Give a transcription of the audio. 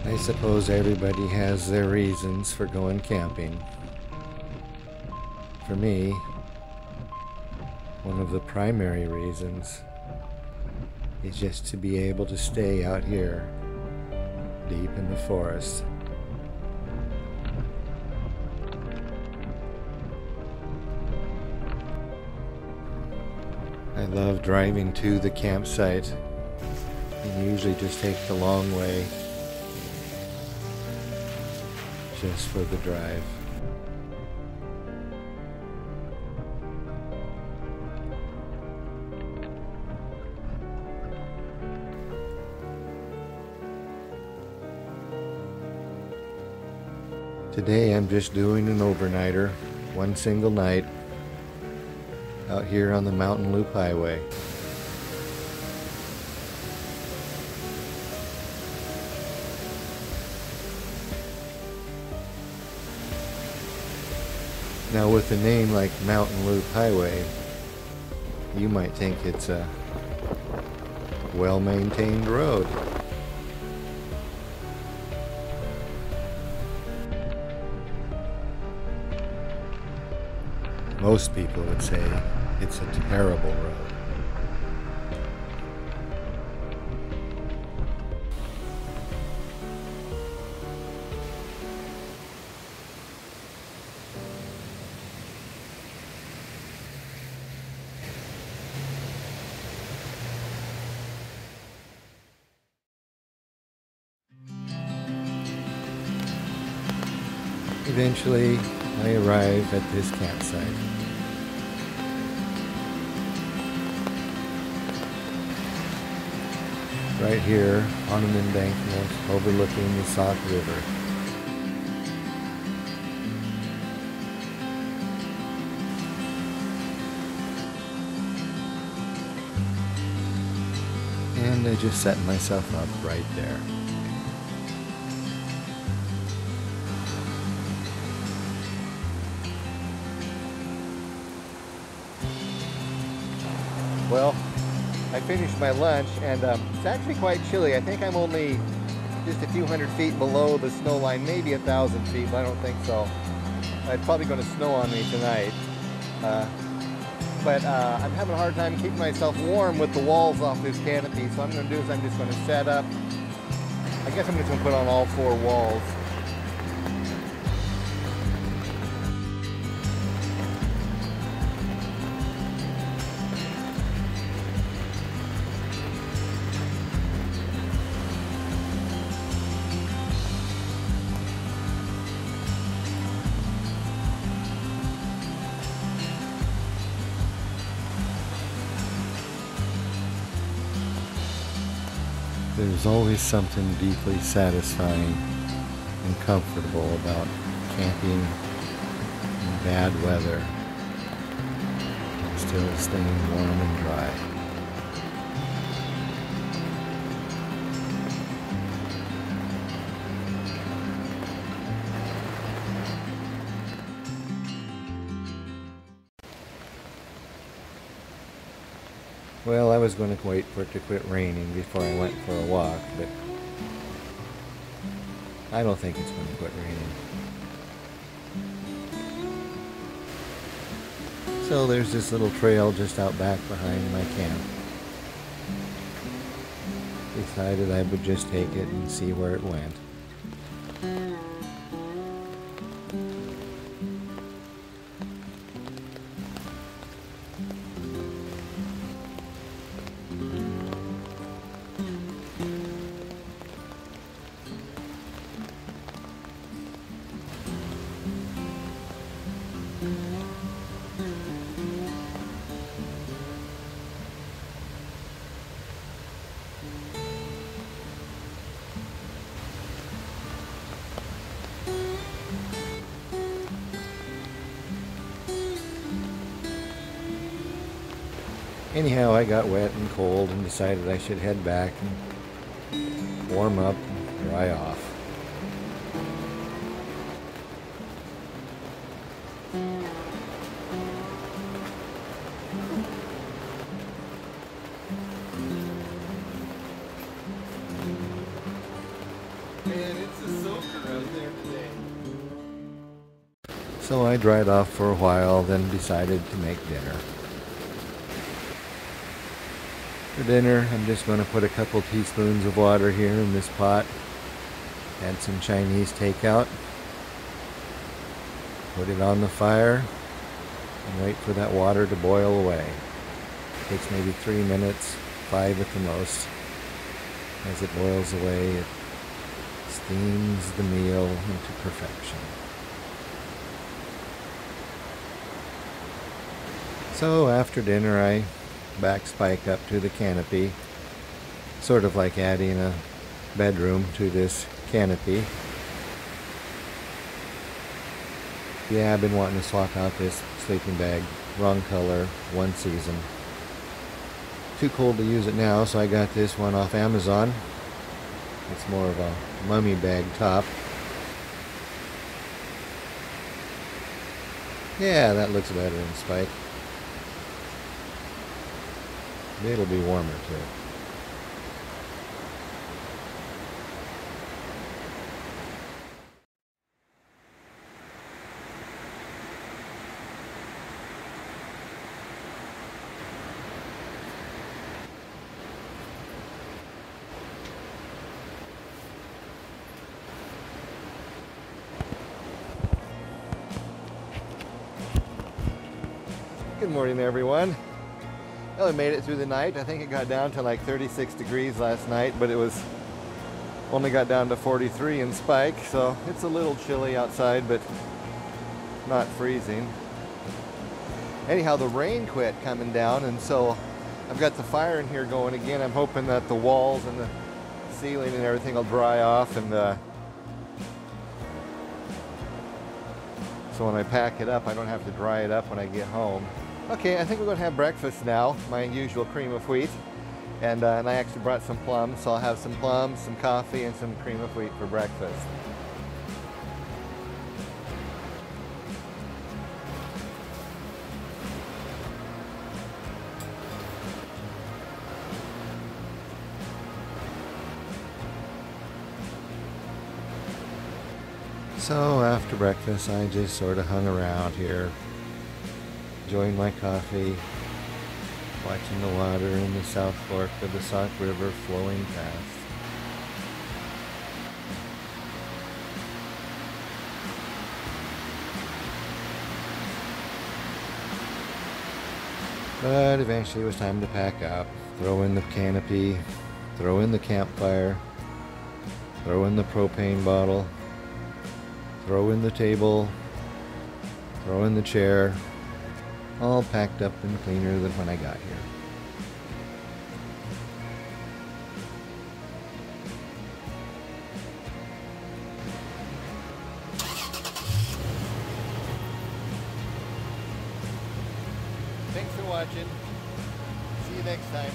I suppose everybody has their reasons for going camping. For me, one of the primary reasons is just to be able to stay out here, deep in the forest. I love driving to the campsite and usually just take the long way just for the drive. Today I'm just doing an overnighter, one single night, out here on the Mountain Loop Highway. Now with a name like Mountain Loop Highway, you might think it's a well-maintained road. Most people would say it's a terrible road. Eventually, I arrive at this campsite. Right here on an embankment overlooking the Sauk River. And I just set myself up right there. Well, I finished my lunch and it's actually quite chilly. I think I'm only just a few hundred feet below the snow line, maybe 1,000 feet, but I don't think so. It's probably going to snow on me tonight. But I'm having a hard time keeping myself warm with the walls off this canopy, so what I'm going to do is I'm just going to set up. I guess I'm just going to put on all 4 walls. There's always something deeply satisfying and comfortable about camping in bad weather and still staying warm and dry. Well, I was going to wait for it to quit raining before I went for a walk, but I don't think it's going to quit raining. So there's this little trail just out back behind my camp. Decided I would just take it and see where it went. Anyhow, I got wet and cold and decided I should head back and warm up and dry off. And So I dried off for a while, then decided to make dinner. For dinner, I'm just going to put a couple teaspoons of water here in this pot, add some Chinese takeout, put it on the fire, and wait for that water to boil away. It takes maybe 3 minutes, 5 at the most. As it boils away, it steams the meal into perfection. So after dinner, I back Spike up to the canopy, sort of like adding a bedroom to this canopy. Yeah, I've been wanting to swap out this sleeping bag. Wrong color, one season. Too cold to use it now, so I got this one off Amazon. It's more of a mummy bag top. Yeah, that looks better than Spike. It'll be warmer too. Good morning, everyone. Well, I made it through the night. I think it got down to like 36 degrees last night, but it was only got down to 43 in Spike, so it's a little chilly outside, but not freezing. Anyhow, the rain quit coming down, and so I've got the fire in here going again. I'm hoping that the walls and the ceiling and everything will dry off, and so when I pack it up, I don't have to dry it up when I get home. Okay, I think we're going to have breakfast now, my usual cream of wheat. And I actually brought some plums, so I'll have some plums, some coffee, and some cream of wheat for breakfast. So after breakfast, I just sort of hung around here, enjoying my coffee, watching the water in the South Fork of the Sauk River flowing past. But eventually it was time to pack up, throw in the canopy, throw in the campfire, throw in the propane bottle, throw in the table, throw in the chair, all packed up and cleaner than when I got here. Thanks for watching. See you next time.